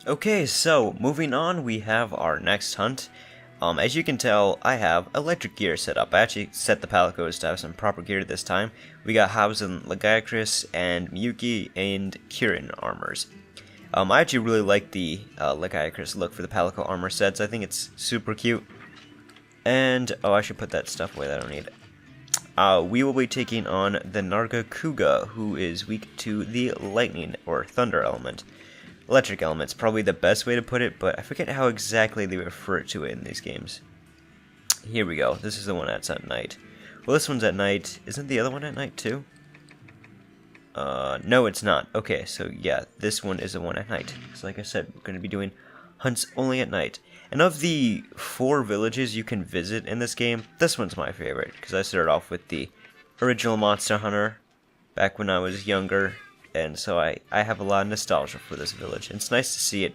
Okay, so moving on, we have our next hunt. As you can tell, I have electric gear set up. I actually set the palicos to have some proper gear this time. We got Hausen, Lagakris, and Miyuki, and Kirin armors. I actually really like the Lagakris look for the palico armor sets. I think it's super cute. And, oh, I should put that stuff away that I don't need. We will be taking on the Nargacuga, who is weak to the lightning or thunder element. Electric element's probably the best way to put it, but I forget how exactly they refer to it in these games. Here we go. This is the one that's at night. Well, this one's at night. Isn't the other one at night too? No, it's not. Okay, so yeah, this one is the one at night. So like I said, we're going to be doing hunts only at night. And of the 4 villages you can visit in this game, this one's my favorite, because I started off with the original Monster Hunter back when I was younger. And so I have a lot of nostalgia for this village. And it's nice to see it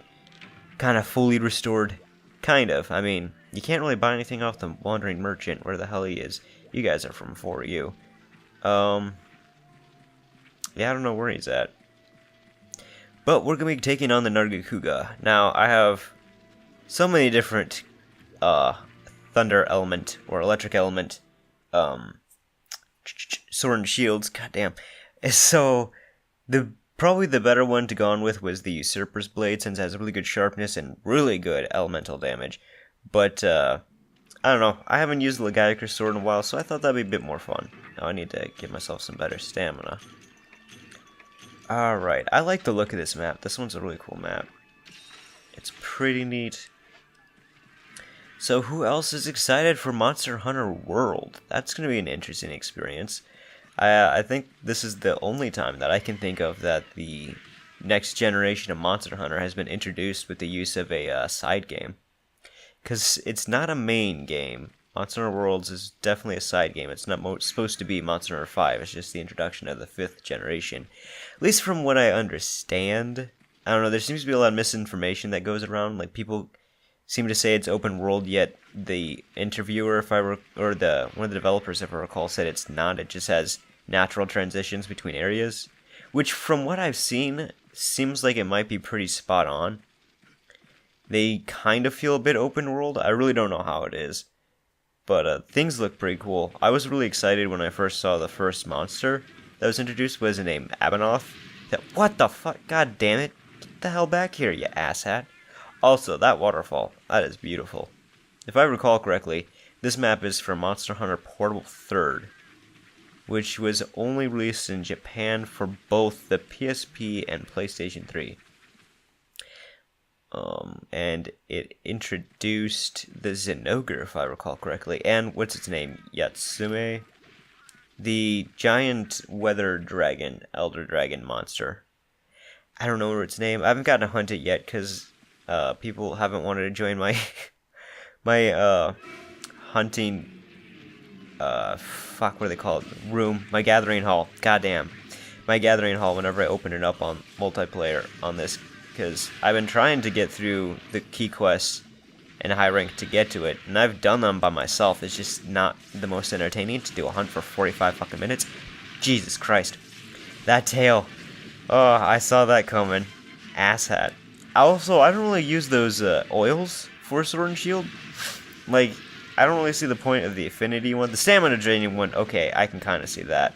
kind of fully restored. Kind of. I mean, you can't really buy anything off the Wandering Merchant, where the hell he is. You guys are from 4U. Yeah, I don't know where he's at. But we're going to be taking on the Nargacuga. Now, I have so many different thunder element or electric element sword and shields. Goddamn. So probably the better one to go on with was the Usurper's Blade, since it has really good sharpness and really good elemental damage. But, I don't know, I haven't used the Lagakris sword in a while, so I thought that'd be a bit more fun. Now I need to give myself some better stamina. Alright, I like the look of this map. This one's a really cool map. It's pretty neat. So who else is excited for Monster Hunter World? That's going to be an interesting experience. I think this is the only time that I can think of that the next generation of Monster Hunter has been introduced with the use of a side game. Because it's not a main game. Monster Hunter Worlds is definitely a side game. It's not supposed to be Monster Hunter 5. It's just the introduction of the 5th generation. At least from what I understand. I don't know, there seems to be a lot of misinformation that goes around. Like, people seem to say it's open world, yet the interviewer, one of the developers, if I recall, said it's not. It just has natural transitions between areas, which from what I've seen seems like it might be pretty spot on. They kind of feel a bit open world. I really don't know how it is, but things look pretty cool. I was really excited when I first saw the first monster that was introduced. Was named Abanoth. What the fuck? God damn it! Get the hell back here, you asshat! Also, that waterfall, that is beautiful. If I recall correctly, this map is for Monster Hunter Portable 3rd, which was only released in Japan for both the PSP and PlayStation 3. And it introduced the Zinogre, if I recall correctly, and what's its name? Yatsume? The giant weather dragon, elder dragon monster. I don't know its name. I haven't gotten to hunt it yet, because people haven't wanted to join my hunting what do they call it? Room. My gathering hall. Goddamn. My gathering hall whenever I open it up on multiplayer on this, because I've been trying to get through the key quests and high rank to get to it, and I've done them by myself. It's just not the most entertaining to do a hunt for 45 fucking minutes. Jesus Christ. That tail. Oh, I saw that coming. Asshat. Also, I don't really use those oils for Sword and Shield. Like, I don't really see the point of the affinity one. The stamina draining one, okay, I can kind of see that.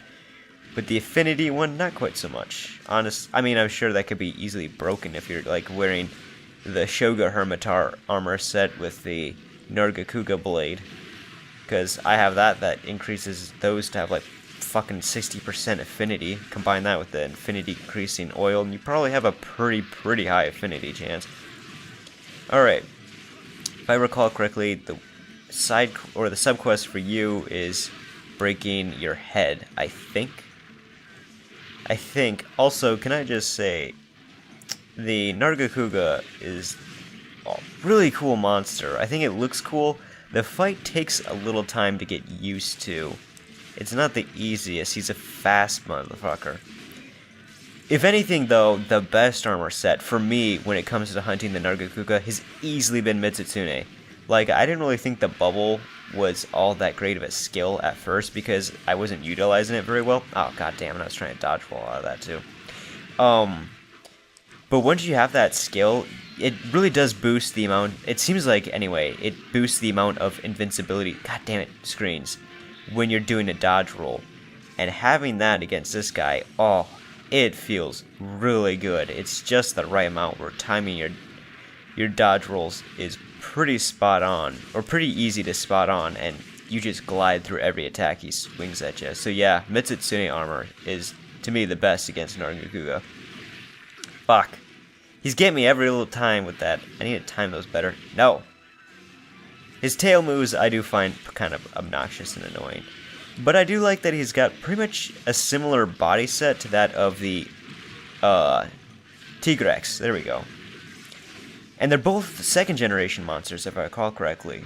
But the affinity one, not quite so much. I mean, I'm sure that could be easily broken if you're, like, wearing the Shoga Hermitar armor set with the Nargacuga blade. Because I have that increases those to have, like, fucking 60% affinity. Combine that with the affinity increasing oil, and you probably have a pretty high affinity chance. Alright. If I recall correctly, the subquest for you is breaking your head, I think. Also, can I just say, the Nargacuga is a really cool monster. I think it looks cool. The fight takes a little time to get used to. It's not the easiest. He's a fast motherfucker. If anything, though, the best armor set for me when it comes to hunting the Nargacuga has easily been Mitsutsume. Like, I didn't really think the bubble was all that great of a skill at first because I wasn't utilizing it very well. Oh, god damn it, I was trying to dodge roll out of that too. But once you have that skill, it really does boost the amount, it seems like anyway, it boosts the amount of invincibility, god damn it, screens, when you're doing a dodge roll. And having that against this guy, oh, it feels really good. It's just the right amount where timing your dodge rolls is pretty spot on, or pretty easy to spot on, and you just glide through every attack he swings at you. So yeah, Mitsutsume armor is, to me, the best against Nargacuga. Fuck. He's getting me every little time with that. I need to time those better. No. His tail moves I do find kind of obnoxious and annoying. But I do like that he's got pretty much a similar body set to that of the Tigrex. There we go. And they're both second generation monsters, if I recall correctly.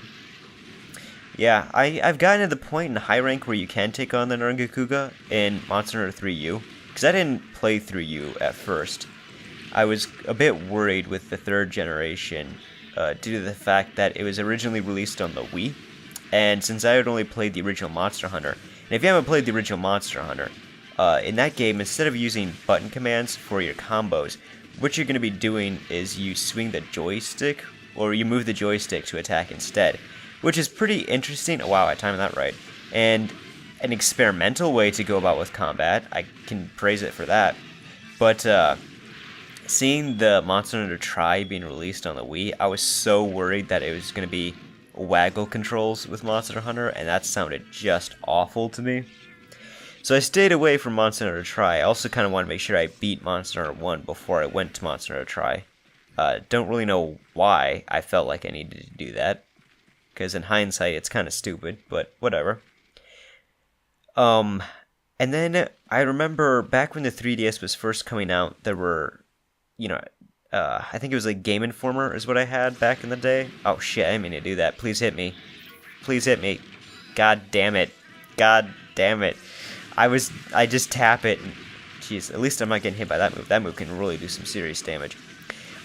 Yeah, I've gotten to the point in high rank where you can take on the Nargacuga in Monster Hunter 3U. Because I didn't play through U at first. I was a bit worried with the third generation due to the fact that it was originally released on the Wii. And since I had only played the original Monster Hunter, and if you haven't played the original Monster Hunter, in that game, instead of using button commands for your combos, what you're going to be doing is you swing the joystick, or you move the joystick to attack instead, which is pretty interesting. Oh, wow, I timed that right. And an experimental way to go about with combat. I can praise it for that. But seeing the Monster Hunter Tri being released on the Wii, I was so worried that it was going to be waggle controls with Monster Hunter, and that sounded just awful to me. So I stayed away from Monster Hunter Tri. I also kind of wanted to make sure I beat Monster Hunter 1 before I went to Monster Hunter Tri. Don't really know why I felt like I needed to do that, because in hindsight it's kind of stupid, but whatever. And then I remember back when the 3DS was first coming out, there were, I think it was like Game Informer is what I had back in the day. Oh shit, I didn't mean to do that. Please hit me. Please hit me. God damn it. God damn it. I just tap it, and jeez, at least I'm not getting hit by that move. That move can really do some serious damage.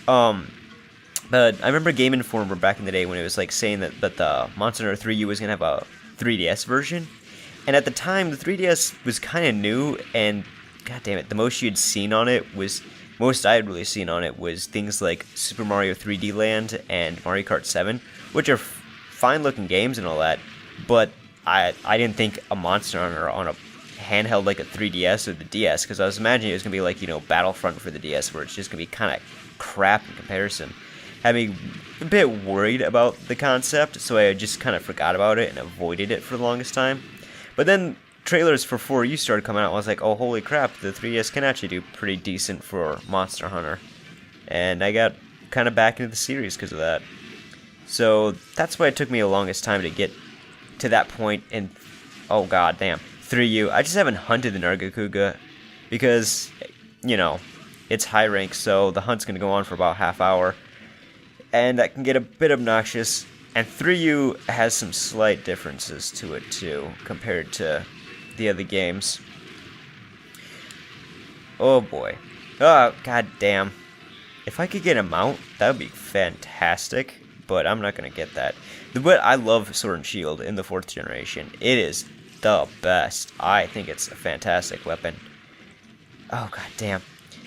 But I remember Game Informer back in the day when it was like saying that the Monster Hunter 3U was gonna have a 3DS version. And at the time, the 3DS was kind of new, and god damn it, the most you'd seen on it was, most I had really seen on it was things like Super Mario 3D Land and Mario Kart 7, which are fine looking games and all that, but I didn't think a Monster Hunter on a handheld like a 3DS or the DS, because I was imagining it was going to be like, Battlefront for the DS, where it's just going to be kind of crap in comparison. Had me a bit worried about the concept, so I just kind of forgot about it and avoided it for the longest time. But then trailers for 4U started coming out, and I was like, oh holy crap, the 3DS can actually do pretty decent for Monster Hunter. And I got kind of back into the series because of that. So that's why it took me the longest time to get to that point in, oh god damn, 3U. I just haven't hunted the Nargacuga because, it's high rank, so the hunt's going to go on for about half hour. And that can get a bit obnoxious. And 3U has some slight differences to it too, compared to the other games. Oh boy. Oh, god damn. If I could get a mount, that would be fantastic, but I'm not going to get that. But I love Sword and Shield in the 4th generation. It is the best. I think it's a fantastic weapon. Oh god damn.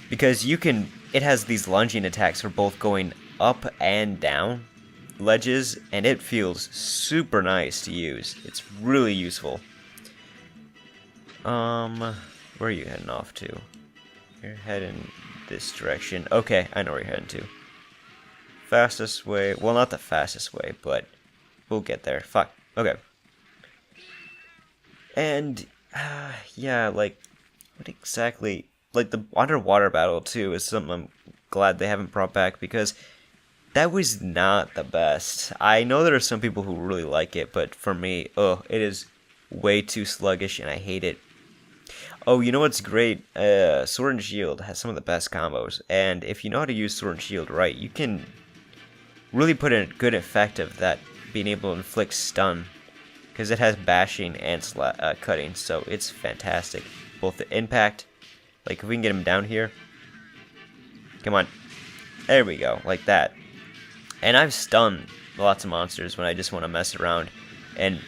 Because it has these lunging attacks for both going up and down ledges, and it feels super nice to use. It's really useful. Where are you heading off to? You're heading this direction. Okay, I know where you're heading to. Fastest way, well, not the fastest way, but we'll get there. Fuck. Okay. And yeah, like, what exactly, like the underwater battle too is something I'm glad they haven't brought back, because that was not the best. I know there are some people who really like it, but for me, it is way too sluggish, and I hate it. Oh, you know what's great? Sword and Shield has some of the best combos, and if you know how to use Sword and Shield right, you can really put in a good effect of that being able to inflict stun, because it has bashing and cutting, so it's fantastic. Both the impact, like if we can get him down here, come on, there we go, like that. And I've stunned lots of monsters when I just want to mess around and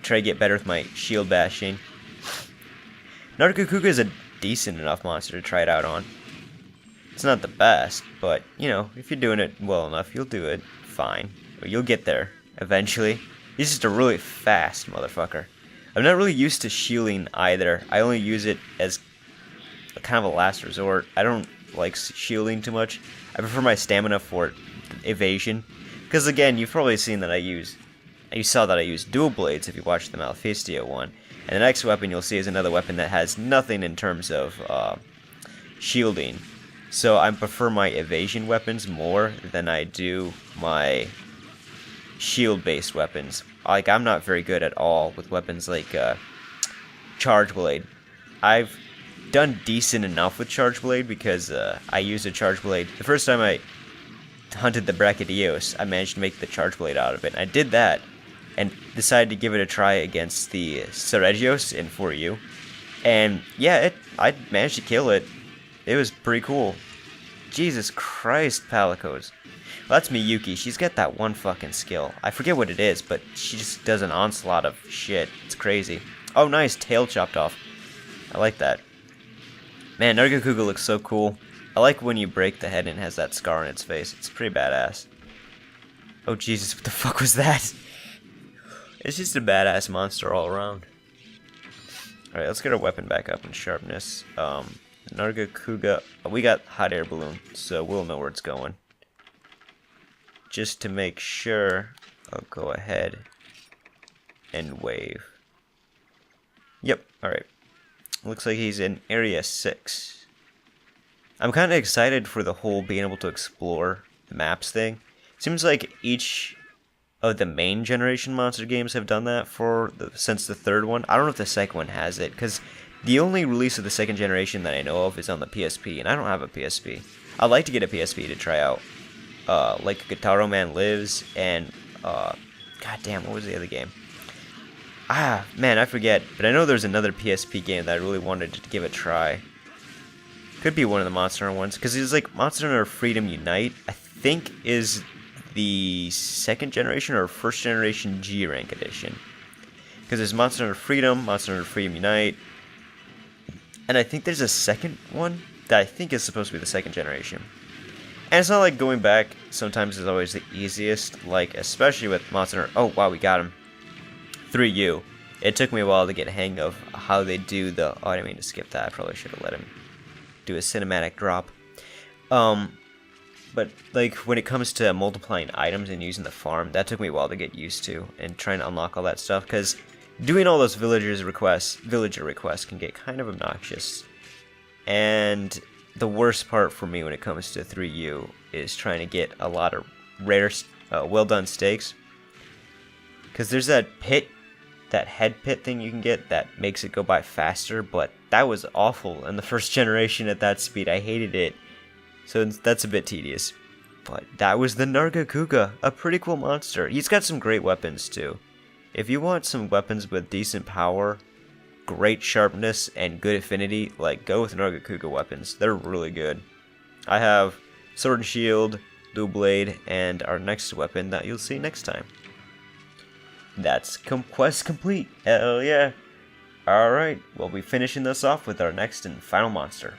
try to get better with my shield bashing. Nargacuga is a decent enough monster to try it out on. It's not the best, but, you know, if you're doing it well enough, you'll do it fine. You'll get there, eventually. He's just a really fast motherfucker. I'm not really used to shielding either. I only use it as kind of a last resort. I don't like shielding too much. I prefer my stamina for evasion. Because again, you've probably seen that you saw that I use dual blades if you watched the Malfistio one. And the next weapon you'll see is another weapon that has nothing in terms of shielding. So I prefer my evasion weapons more than I do my shield-based weapons. Like, I'm not very good at all with weapons like Charge Blade. I've done decent enough with Charge Blade because I used a Charge Blade. The first time I hunted the Brachydios, I managed to make the Charge Blade out of it. And I did that and decided to give it a try against the Seregios in 4U. And yeah, I managed to kill it. It was pretty cool. Jesus Christ, Palicos. Well, that's Miyuki. She's got that one fucking skill. I forget what it is, but she just does an onslaught of shit. It's crazy. Oh, nice. Tail chopped off. I like that. Man, Nargacuga looks so cool. I like when you break the head and it has that scar on its face. It's pretty badass. Oh, Jesus. What the fuck was that? It's just a badass monster all around. Alright, let's get our weapon back up in sharpness. Nargacuga. We got hot air balloon, so we'll know where it's going. Just to make sure, I'll go ahead and wave. Yep, alright. Looks like he's in Area 6. I'm kind of excited for the whole being able to explore the maps thing. Seems like each of the main generation monster games have done that since the third one. I don't know if the second one has it, because the only release of the second generation that I know of is on the PSP, and I don't have a PSP. I'd like to get a PSP to try out. Like Guitarro Man Lives, and, goddamn, what was the other game? Ah, man, I forget, but I know there's another PSP game that I really wanted to give a try. Could be one of the Monster Hunter ones, because it's like Monster Hunter Freedom Unite, I think is the second generation or first generation G rank edition. Because there's Monster Hunter Freedom, Monster Hunter Freedom Unite, and I think there's a second one that I think is supposed to be the second generation. And it's not like going back sometimes is always the easiest, like especially with Monster Hunter. Oh wow, we got him. 3U. It took me a while to get a hang of how they do the. Oh, I didn't mean to skip that. I probably should have let him do a cinematic drop. But like when it comes to multiplying items and using the farm, that took me a while to get used to and trying to unlock all that stuff, because doing all those villager requests can get kind of obnoxious. And the worst part for me when it comes to 3U is trying to get a lot of rare, well done steaks. Because there's that head pit thing you can get that makes it go by faster, but that was awful in the first generation at that speed. I hated it. So that's a bit tedious. But that was the Nargacuga, a pretty cool monster. He's got some great weapons too. If you want some weapons with decent power, great sharpness, and good affinity, like, go with Nargacuga weapons. They're really good. I have Sword and Shield, Dual Blade, and our next weapon that you'll see next time. That's quest complete. Hell yeah. Alright, we'll be finishing this off with our next and final monster.